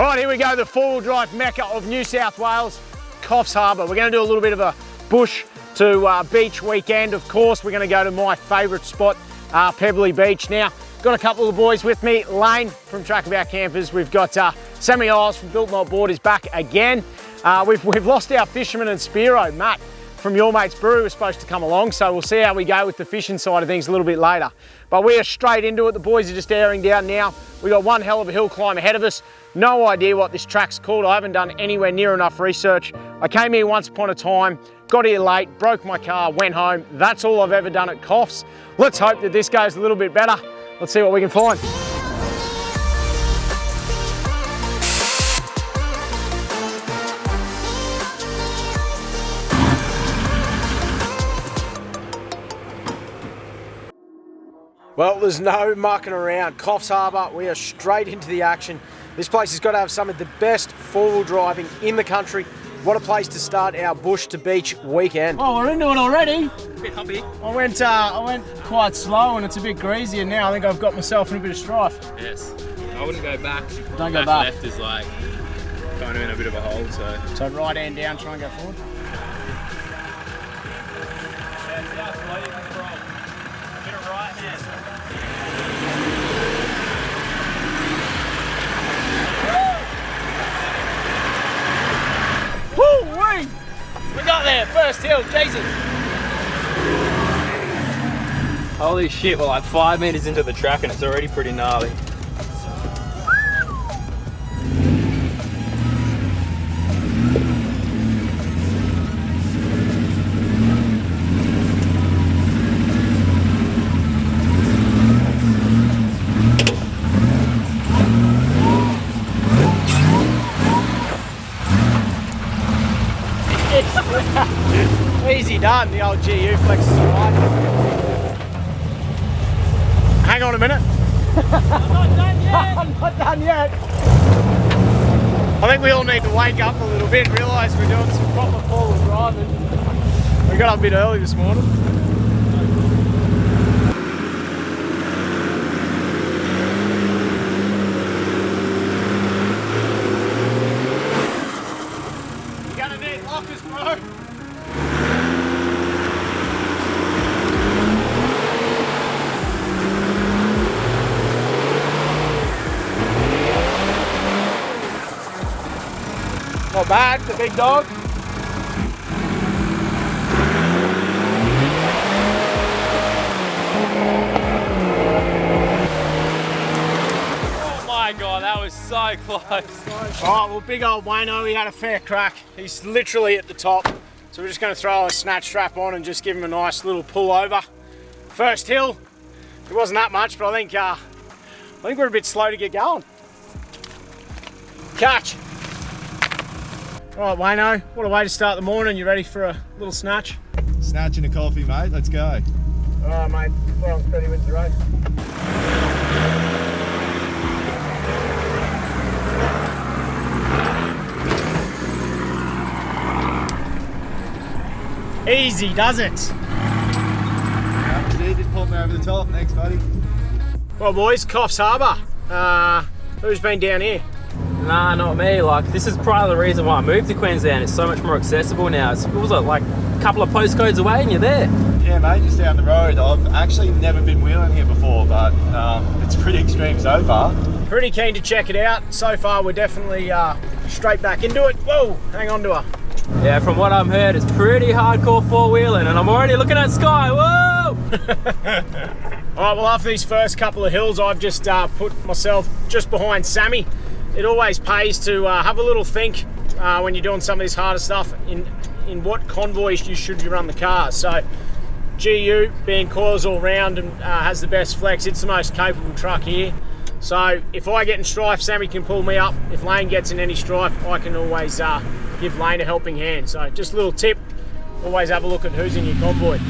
All right, here we go, the four-wheel drive mecca of New South Wales, Coffs Harbour. We're going to do a little bit of a bush to beach weekend. Of course, we're going to go to my favourite spot, Pebbly Beach. Now, got a couple of the boys with me. Lane from Track About Campers. We've got somew eyels from Built Not Board is back again. We've lost our fisherman and Spiro, Matt, from Your Mate's Brew was supposed to come along, so we'll see how we go with the fishing side of things a little bit later. But we are straight into it. The boys are just airing down now. We got one hell of a hill climb ahead of us. No idea what this track's called. I haven't done anywhere near enough research. I came here once upon a time, got here late, broke my car, went home. That's all I've ever done at Coffs. Let's hope that this goes a little bit better. Let's see what we can find. Well, there's no mucking around. Coffs Harbour, we are straight into the action. This place has got to have some of the best four-wheel driving in the country. What a place to start our bush to beach weekend. Oh, we're into it already. A bit humpy. I went quite slow and it's a bit greasy, and now I think I've got myself in a bit of strife. Yes. I wouldn't go back. Don't go back. Left is like kind of in a bit of a hole, so. So right hand down, try and go forward. Woo-wee! We got there, first hill, Jesus! Holy shit, we're like 5 meters into the track and it's already pretty gnarly. Easy done, the old GU flexes right. Hang on a minute. I'm not done yet! I'm not done yet. I think we all need to wake up a little bit and realise we're doing some proper four-wheel driving. We got up a bit early this morning. You're gonna need lockers, bro. Not bad, the big dog. Oh my god, that was so close. Alright, well, big old Wayno, he had a fair crack. He's literally at the top. So we're just going to throw a snatch strap on and just give him a nice little pull over. First hill, it wasn't that much, but I think we're a bit slow to get going. Catch. All right, Wayno, what a way to start the morning. You ready for a little snatch? Snatching a coffee, mate. Let's go. All right, mate. Well, 30 wins the race. Easy, does it? Yeah, just pull me over the top. Thanks, buddy. Well, boys, Coffs Harbour. Who's been down here? Nah, not me. Like, this is probably the reason why I moved to Queensland. It's so much more accessible now. It was like a couple of postcodes away and you're there. Yeah, mate, just down the road. I've actually never been wheeling here before, but it's pretty extreme so far. Pretty keen to check it out. So far, we're definitely straight back into it. Whoa, hang on to her. Yeah, from what I've heard, it's pretty hardcore four-wheeling and I'm already looking at sky. Whoa! All right, well, after these first couple of hills, I've just put myself just behind Sammy. It always pays to have a little think when you're doing some of this harder stuff in what convoys you should run the car. So GU, being coils all round and has the best flex, it's the most capable truck here. So if I get in strife, Sammy can pull me up. If Lane gets in any strife, I can always give Lane a helping hand. So just a little tip, always have a look at who's in your convoy.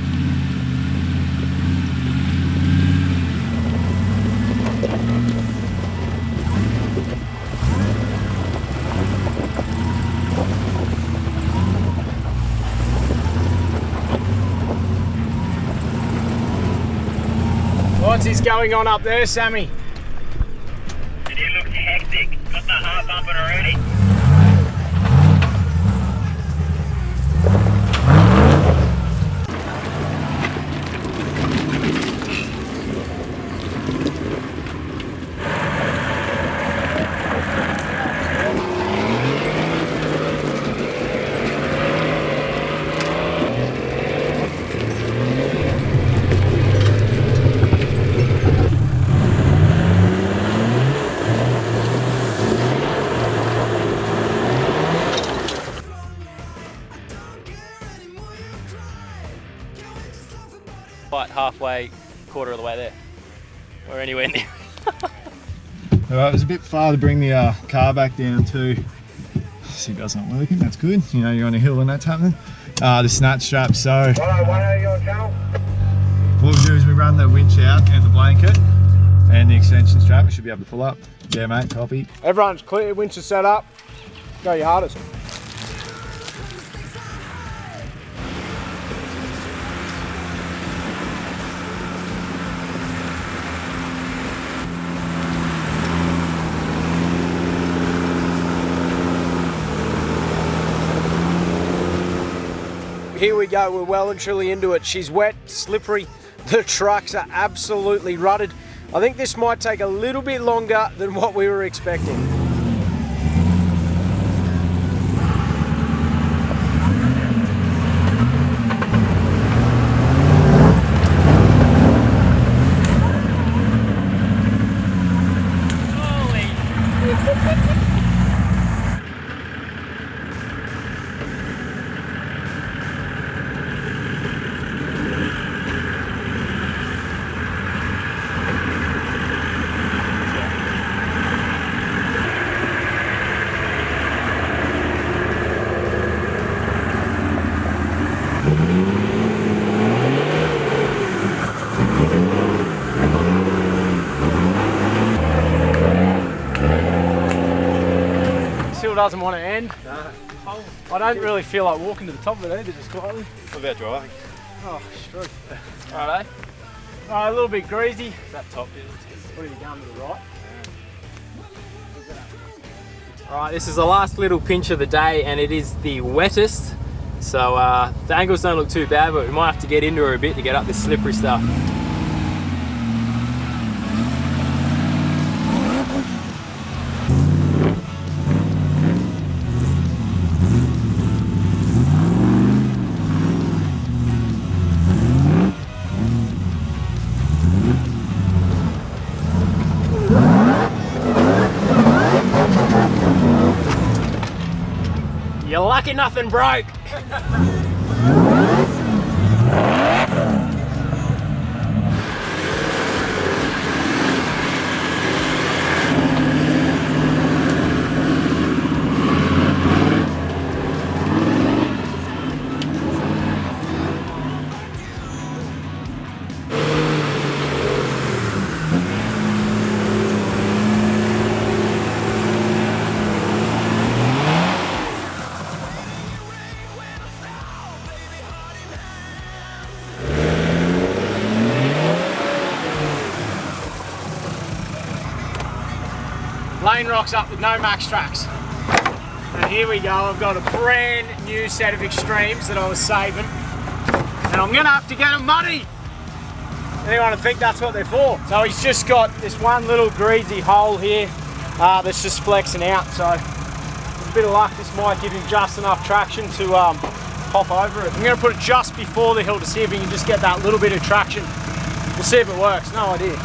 What's going on up there, Sammy? It looks hectic. Got the heart start bumping already. About halfway, quarter of the way there. Or anywhere near. Alright, it was a bit far to bring the car back down to. Seatbelt's not working, that's good. You know, you're on a hill when that's happening. The snatch strap, so what we do is we run the winch out and the blanket and the extension strap. We should be able to pull up. Yeah, mate, copy. Everyone's clear, winch is set up. Go your hardest. Here we go, we're well and truly into it. She's wet, slippery, the trucks are absolutely rutted. I think this might take a little bit longer than what we were expecting. Still doesn't want to end. No. I don't really feel like walking to the top of it either, just quietly. What about driving? Oh, straight. Alright, A little bit greasy. that top is. What are you going to the right? Alright, this is the last little pinch of the day and it is the wettest. So the angles don't look too bad, but we might have to get into her a bit to get up this slippery stuff. You're lucky nothing broke. Lane rocks up with no max tracks. And here we go, I've got a brand new set of Extremes that I was saving. And I'm gonna have to get them muddy. Anyone would think that's what they're for. So he's just got this one little greasy hole here that's just flexing out. So with a bit of luck, this might give him just enough traction to hop over it. I'm gonna put it just before the hill to see if he can just get that little bit of traction. We'll see if it works, no idea.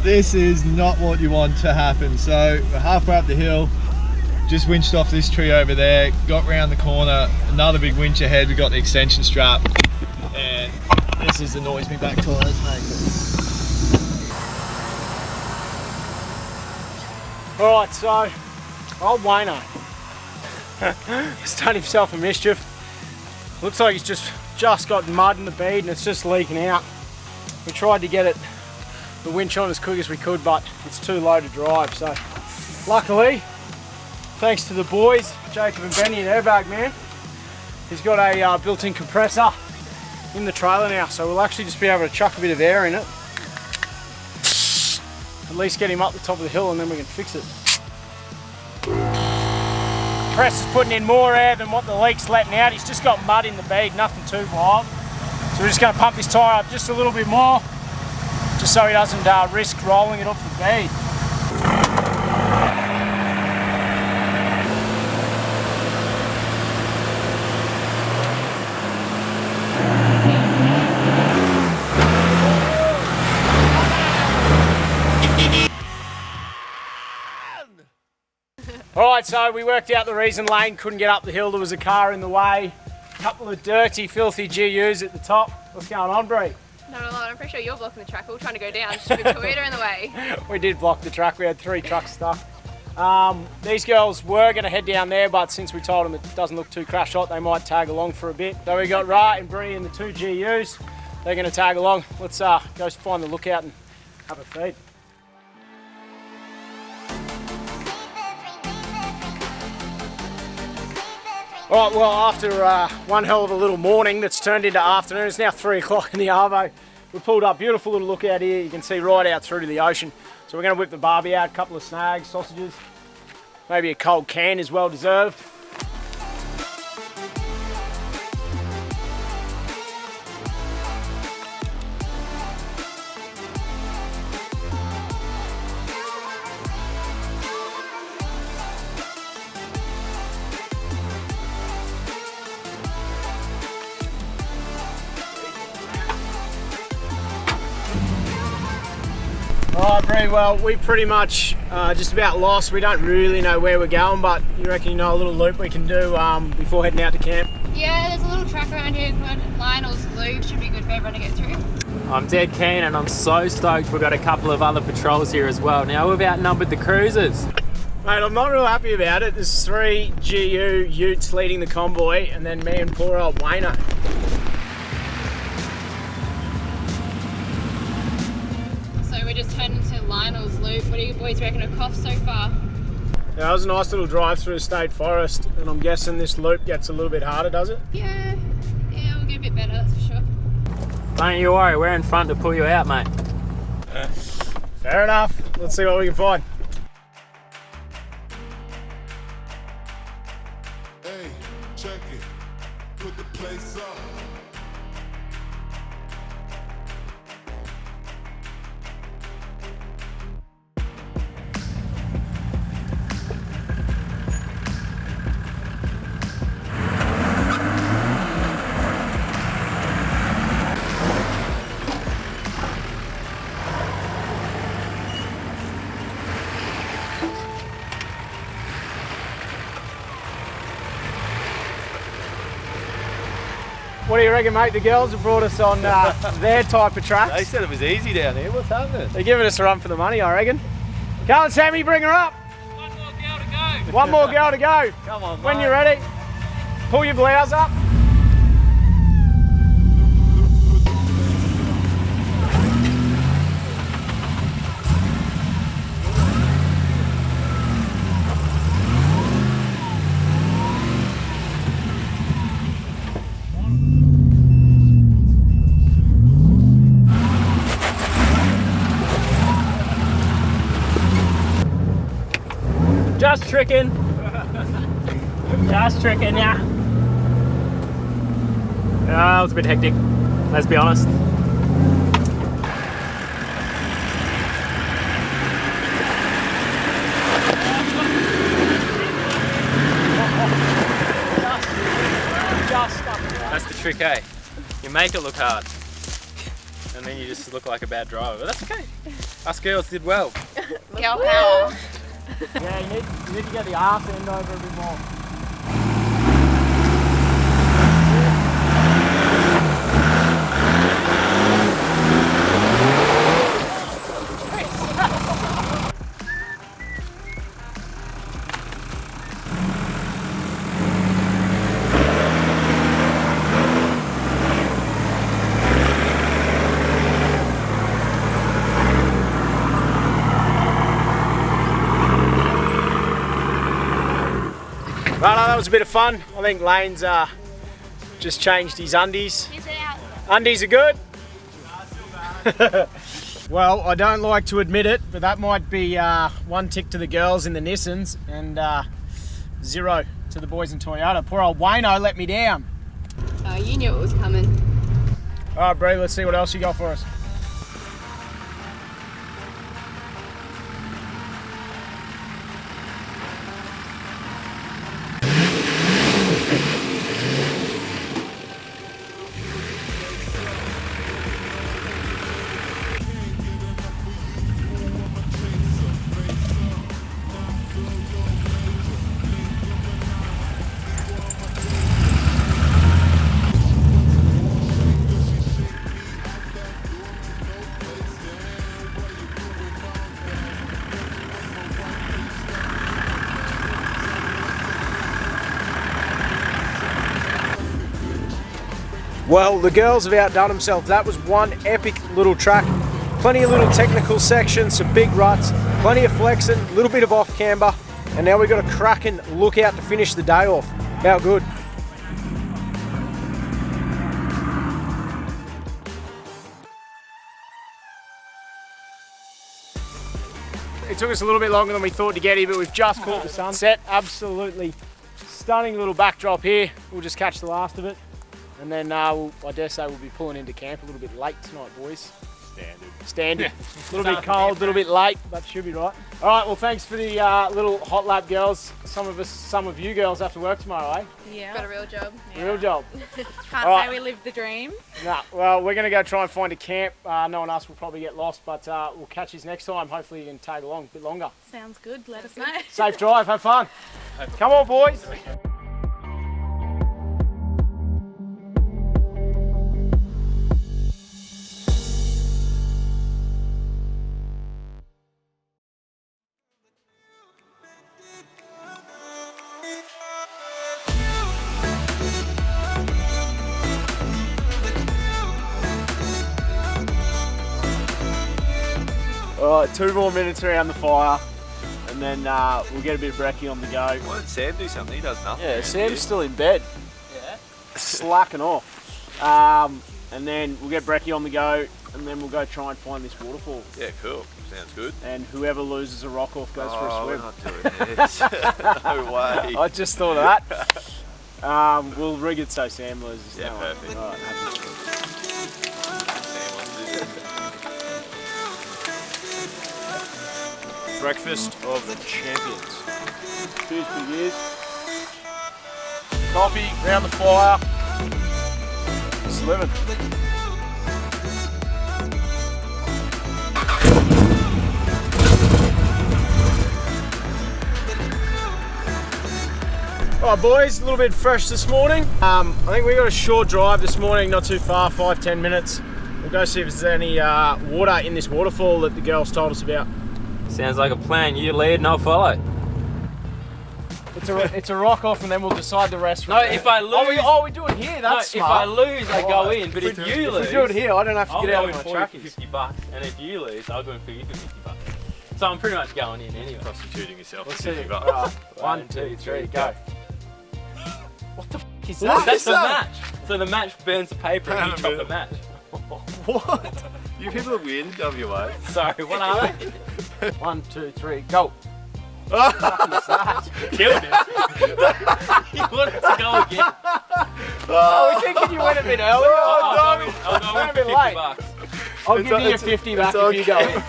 This is not what you want to happen. So we're halfway up the hill, just winched off this tree over there, got round the corner, another big winch ahead, we got the extension strap, and this is the noise me back tires make. All right, so old Wayno, He's done himself a mischief. Looks like he's just got mud in the bead and it's just leaking out. We tried to get the winch on as quick as we could, but it's too low to drive. So luckily, thanks to the boys, Jacob and Benny and Airbag Man, he's got a built-in compressor in the trailer now, so we'll actually just be able to chuck a bit of air in it. At least get him up the top of the hill and then we can fix it. Compressor's putting in more air than what the leak's letting out. He's just got mud in the bead, nothing too wild. So we're just going to pump his tyre up just a little bit more, just so he doesn't risk rolling it off the bead. Alright, so we worked out the reason Lane couldn't get up the hill. There was a car in the way, a couple of dirty, filthy GUs at the top. What's going on, Bree? Not a lot. I'm pretty sure you're blocking the track. We're trying to go down. Just a big Toyota in the way. We did block the track. We had 3 trucks stuck. These girls were going to head down there, but since we told them it doesn't look too crash hot, they might tag along for a bit. So we got Ra and Bree and the 2 GUs. They're going to tag along. Let's go find the lookout and have a feed. Alright, well, after one hell of a little morning that's turned into afternoon, it's now 3 o'clock in the arvo. We pulled up, beautiful little lookout here. You can see right out through to the ocean. So we're going to whip the barbie out, a couple of snags, sausages, maybe a cold can is well deserved. Alright, Bree, well, we pretty much just about lost. We don't really know where we're going, but you reckon you know a little loop we can do before heading out to camp? Yeah, there's a little track around here called Lionel's loop. Should be good for everyone to get through. I'm dead keen and I'm so stoked we've got a couple of other patrols here as well. Now we've outnumbered the cruisers. Mate, I'm not real happy about it. There's 3 GU utes leading the convoy and then me and poor old Wayno. So we're just heading to Lionel's loop. What do you boys reckon of Coffs so far? Yeah, that was a nice little drive through a state forest, and I'm guessing this loop gets a little bit harder, does it? Yeah, we'll get a bit better, that's for sure. Don't you worry, we're in front to pull you out, mate. Fair enough. Let's see what we can find. Hey, check it. Put the place up. What do you reckon, mate? The girls have brought us on their type of tracks. They said it was easy down here. What's happening? They're giving us a run for the money, I reckon. Go on, Sammy, bring her up. One more girl to go. One more girl to go. Come on, When mate. you're ready, pull your blouse up. Just tricking. Just tricking, yeah. It was a bit hectic, let's be honest. That's the trick, eh? You make it look hard. And then you just look like a bad driver, but that's okay. Us girls did well. Girl power. Yeah, you need to get the arse end over a bit more. that was a bit of fun. I think Lane's just changed his undies. Is it out? Undies are good. Well, I don't like to admit it, but that might be 1 tick to the girls in the Nissans and 0 to the boys in Toyota. Poor old Wayno let me down. Oh, you knew it was coming. All right, Bree, let's see what else you got for us. Well, the girls have outdone themselves. That was one epic little track. Plenty of little technical sections, some big ruts, plenty of flexing, a little bit of off camber, and now we've got a cracking lookout to finish the day off. How good. It took us a little bit longer than we thought to get here, but we've just caught the sunset. Absolutely stunning little backdrop here. We'll just catch the last of it. And then I dare say we'll be pulling into camp a little bit late tonight, boys. Standard. A little bit cold, a little bit late, but should be right. All right, well, thanks for the little hot lap, girls. Some of you girls have to work tomorrow, eh? Yeah. Got a real job. Real job. Can't All say right. we lived the dream. Nah, well, we're going to go try and find a camp. Knowing us, we'll probably get lost, but we'll catch you next time. Hopefully you can tag along a bit longer. Sounds good. Let us know. Safe drive, have fun. Come on, boys. All right, 2 more minutes around the fire, and then we'll get a bit of brekkie on the go. Why did Sam do something? He does nothing. Yeah, around Sam's here. still in bed. Yeah. Slacking off. And then we'll get brekkie on the go, and then we'll go try and find this waterfall. Yeah, cool. Sounds good. And whoever loses a rock off goes for a We're swim. not doing this. No way. I just thought of that. We'll rig it so Sam loses. Yeah, Don't worry. perfect. All right, happy. Sam wants to do this. Breakfast of the champions. Cheers, big ears. Coffee, round the fire. Just living. Alright boys, a little bit fresh this morning. I think we got a short drive this morning, not too far, 5-10 minutes. We'll go see if there's any water in this waterfall that the girls told us about. Sounds like a plan. You lead and I'll follow. It's a rock off and then we'll decide the rest. No, if I lose... we do it here, that's no, smart. if I lose, I go in. But if you If lose... we do it here, I don't have to I'll get go out in of my for you trackies. for $50. And if you lose, I'll go in for you for $50. So I'm pretty much going in anyway. Prostituting yourself Let's for see. $50 bucks. 1, 2, 3, go. What the f is What? that? That's the that? match. So the match burns the paper and you chop the match. What? You people are weird in WA. Sorry, what are they? 1, 2, 3, go. Killed him. He wanted to go again. Oh, we thinking you went a bit earlier. I'll go in a for bit $50 late. bucks. I'll give you your 50 back if you go okay. in.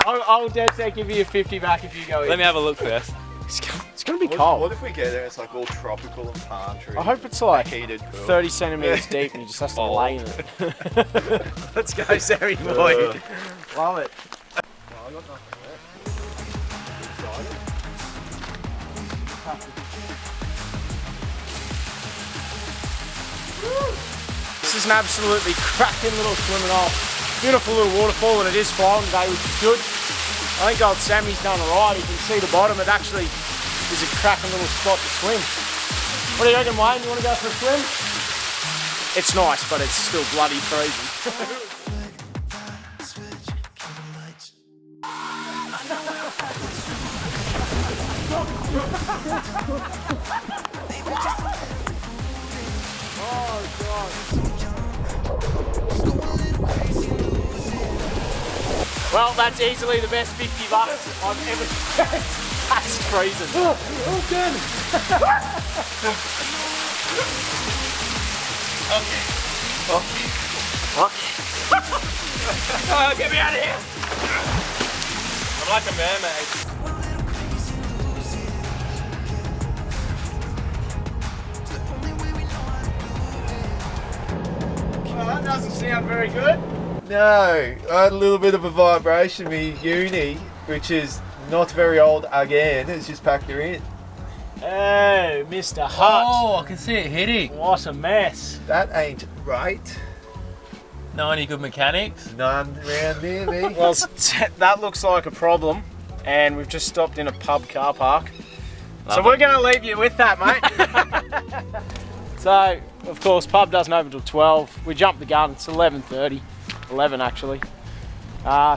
I'll dead set give you your 50 back if you go in. Let me have a look first. It's gonna be What cold. if we get there? It's like all tropical and palm trees. I hope it's like heated pool. 30 centimeters deep and you just have to lay in it. Let's go, Sammy boy. Love it. This is an absolutely cracking little swimming hole. Beautiful little waterfall, and it is flowing today, which is good. I think old Sammy's done alright. You can see the bottom. It actually is a cracking little spot to swim. What do you reckon, Wayne? You want to go for a swim? It's nice, but it's still bloody freezing. Well, that's easily the best $50 I've ever spent. That's freezing. Oh, good. Okay. Oh, get me out of here. I'm like a mermaid. Well, that doesn't sound very good. No, I had a little bit of a vibration with uni, which is not very old again. It's just packed her in. Oh, Mr. Hut. Oh, I can see it hitting. What a mess. That ain't right. Know any good mechanics? None around near me. Well, that looks like a problem, and we've just stopped in a pub car park. So we're going to leave you with that, mate. So, of course, pub doesn't open till 12. We jumped the gun. It's 11:30, 11 actually.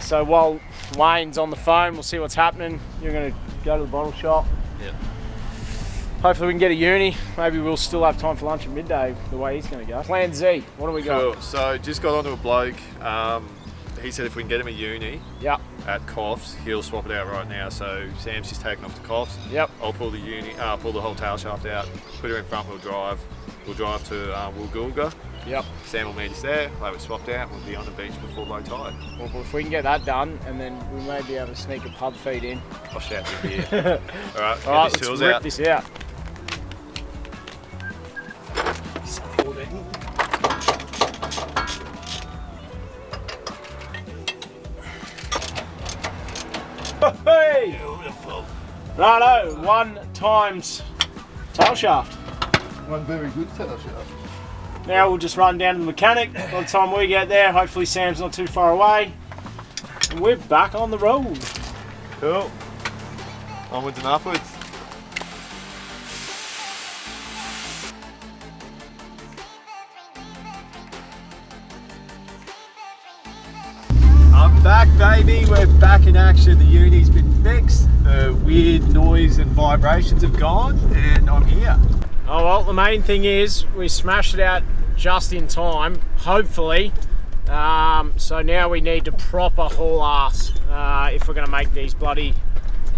So while Wayne's on the phone, we'll see what's happening. You're going to go to the bottle shop. Yep. Hopefully we can get a uni. Maybe we'll still have time for lunch at midday, the way he's going to go. Plan Z, what do we got? Cool. So just got onto a bloke. He said if we can get him a uni Yep, at Coffs, he'll swap it out right now. So Sam's just taken off to Coffs. yep. I'll pull the pull the whole tail shaft out, put her in front wheel drive. We'll drive to Woolgoolga. Yep. Sam will meet us there. We'll have it swapped out. We'll be on the beach before low tide. Well, if we can get that done, and then we may be able to sneak a pub feed in. I'll shout to you here. All right, All right, get these let's tools rip out. this out. Hey! Beautiful. Righto, 1 times tail shaft. One very good tail shaft. Now we'll just run down to the mechanic. By the time we get there, hopefully Sam's not too far away. And we're back on the road. Cool. Onwards and upwards. I'm back, baby. We're back in action. The uni's been fixed. The weird noise and vibrations have gone, and I'm here. Oh well, the main thing is we smashed it out just in time, hopefully. So now we need to proper haul ass if we're going to make these bloody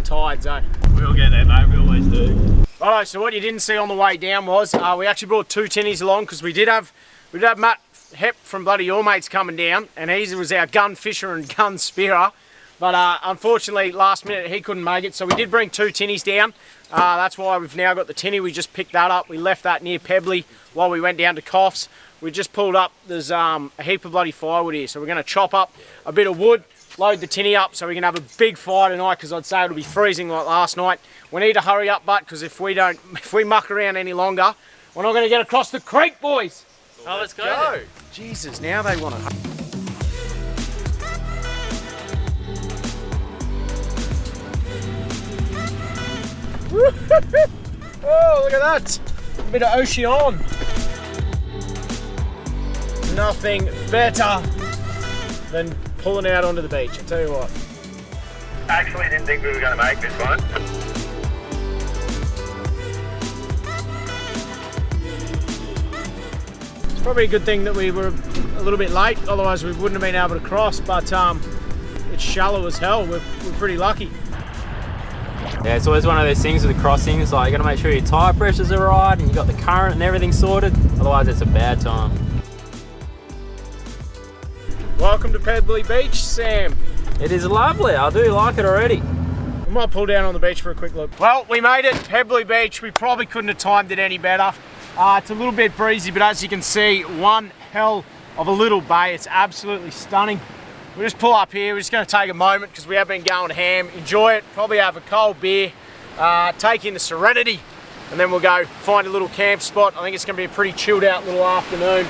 tides, eh? We'll get there, mate. We always do. Alright, so what you didn't see on the way down was we actually brought 2 tinnies along because we did have Matt Hep from bloody Your Mates coming down, and he was our gun fisher and gun spearer. But unfortunately, last minute he couldn't make it, so we did bring 2 tinnies down. That's why we've now got the tinny. We just picked that up. We left that near Pebbly while we went down to Coffs. We just pulled up. There's a heap of bloody firewood here, so we're going to chop up a bit of wood, load the tinny up, so we can have a big fire tonight. Because I'd say it'll be freezing like last night. We need to hurry up, but because if we muck around any longer, we're not going to get across the creek, boys. Oh, let's go. Jesus, now they want to. Oh, look at that! A bit of ocean. Nothing better than pulling out onto the beach, I tell you what. Actually didn't think we were going to make this one. It's probably a good thing that we were a little bit late, otherwise we wouldn't have been able to cross, but it's shallow as hell. We're pretty lucky. Yeah, it's always one of those things with the crossings, like you gotta make sure your tyre pressures are right and you got the current and everything sorted, otherwise it's a bad time. Welcome to Pebbly Beach, Sam. It is lovely, I do like it already. We might pull down on the beach for a quick look. Well, we made it, Pebbly Beach. We probably couldn't have timed it any better. It's a little bit breezy, but as you can see, one hell of a little bay. It's absolutely stunning. We'll just pull up here. We're just going to take a moment because we have been going ham. Enjoy it, probably have a cold beer, take in the serenity, and then we'll go find a little camp spot. I think it's going to be a pretty chilled out little afternoon.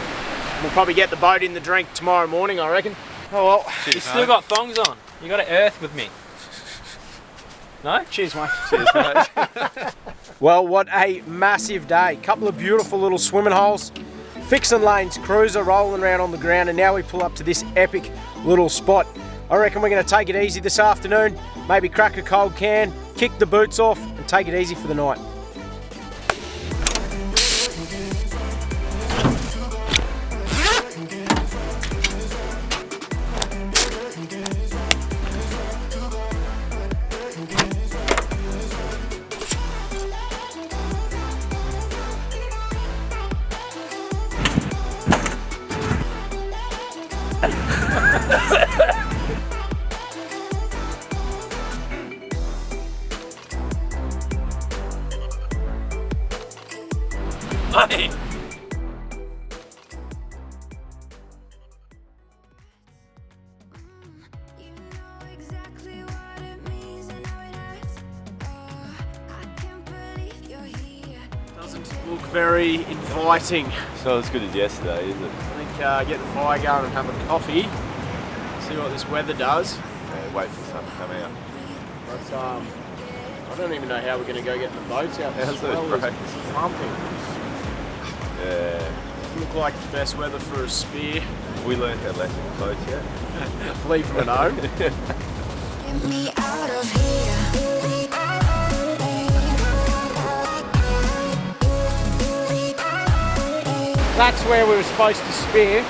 We'll probably get the boat in the drink tomorrow morning, I reckon. Oh well. Cheers, you still got thongs on. You got to earth with me. No? Cheers, mate. Cheers, mate. Well, what a massive day. Couple of beautiful little swimming holes. Fixing lanes, cruiser rolling around on the ground, and now we pull up to this epic little spot. I reckon we're going to take it easy this afternoon, maybe crack a cold can, kick the boots off, and take it easy for the night. Hey. Doesn't look very inviting. It's not as good as yesterday, is it? I think get the fire going and have a coffee. See what this weather does. Yeah, wait for the sun to come out. But I don't even know how we're going to go get the boats out. The How's swell those is breaks? pumping. Yeah. Look like the best weather for a spear. We learned our lesson in boats yet. Leave from an home. Get me out of here. That's where we were supposed to spear.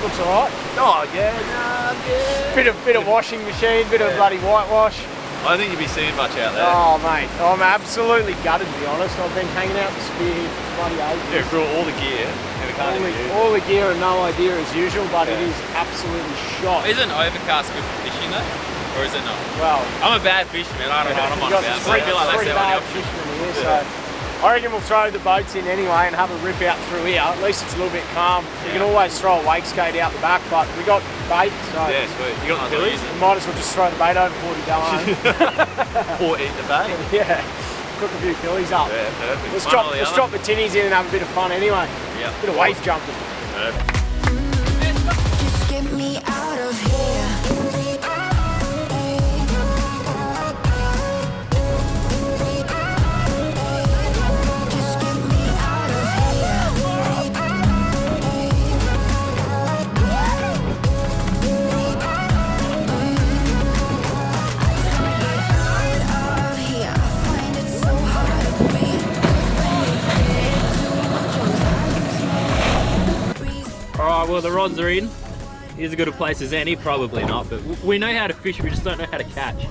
Looks alright. Oh yeah, nah, yeah. Bit of washing machine, bit of bloody whitewash. I don't think you'll be seeing much out there. Oh mate, I'm absolutely gutted to be honest. I've been hanging out the spear for bloody ages. Yeah, brought all the gear and we can't even use it. All the gear and no idea as usual, but it is absolutely shot. Isn't overcast good for fishing though? Or is it not? Well, I'm a bad fisherman, I don't know what I'm on You've got about, but I feel like that's three our only bad option. fishermen here, so I reckon we'll throw the boats in anyway and have a rip out through here. At least it's a little bit calm. You can always throw a wake skate out the back, but we got bait, so Yeah, sweet. You got the Might as well pillies? use we might as well just throw the bait over before we go home. Or eat the bait? Yeah, cook a few killies up. Yeah, perfect. Let's One or the let's other. drop the tinnies in and have a bit of fun anyway. Yeah. Bit of wave jumping. Perfect. Just get me out of here. Just get me out of here. I find it so hard to breathe. Alright, well the rods are in. Here's as good a place as any, probably not, but we know how to fish, we just don't know how to catch.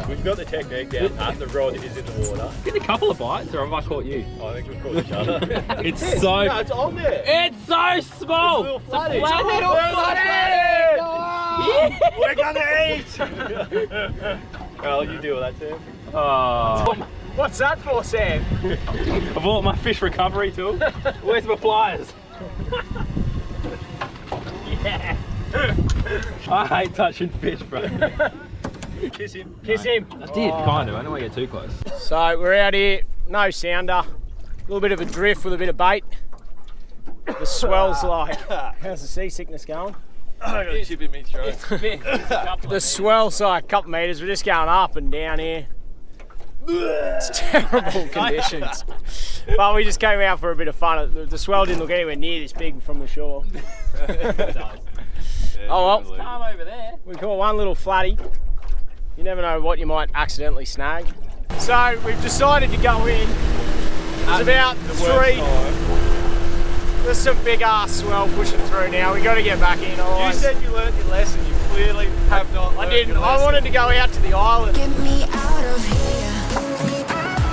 We've got the technique down and the rod is in the water. Been a couple of bites, or have I caught you? I think we've caught each other. It's so... No, it's on there. It's so small! It's a little flatty. We're gonna eat! Well, you deal with that, Sam. Oh. What's that for, Sam? I bought my fish recovery tool. Where's my pliers? Yeah. I hate touching fish, bro. Kiss him. Kiss him. I did, kind of. I don't want to get too close. So we're out here, no sounder, a little bit of a drift with a bit of bait. The swell's like, how's the seasickness going? I got a chip in me throat. The swell's like a couple metres, we're just going up and down here. It's terrible conditions. But we just came out for a bit of fun. The swell didn't look anywhere near this big from the shore. Oh well, Calm over there. we caught one little flatty. You never know what you might accidentally snag. So we've decided to go in. It's about three. There's some big ass swell pushing through now. We got to get back in. You Otherwise, said you learnt your lesson. You clearly have not I learnt didn't. your I lesson. wanted to go out to the island. Get me out of here.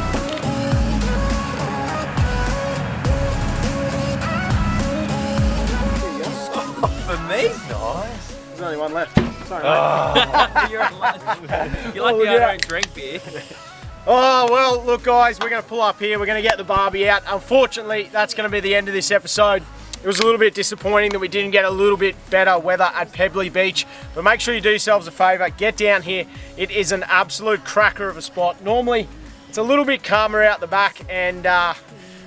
For me, nice. There's only one left. Sorry, You're lucky I don't drink beer. Oh, well, look, guys, we're going to pull up here. We're going to get the barbie out. Unfortunately, that's going to be the end of this episode. It was a little bit disappointing that we didn't get a little bit better weather at Pebbly Beach. But make sure you do yourselves a favour. Get down here. It is an absolute cracker of a spot. Normally, it's a little bit calmer out the back. And,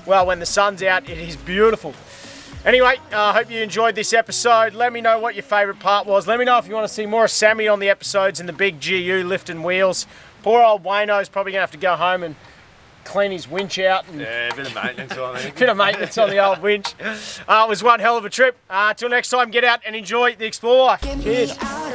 well, when the sun's out, it is beautiful. Anyway, I hope you enjoyed this episode. Let me know what your favourite part was. Let me know if you want to see more of Sammy on the episodes in the big GU lifting wheels. Poor old Wayno's probably going to have to go home and clean his winch out. And Yeah, a bit of maintenance on it. bit of maintenance on the old winch. It was one hell of a trip. Till next time, get out and enjoy the Explore life. Get Cheers. me out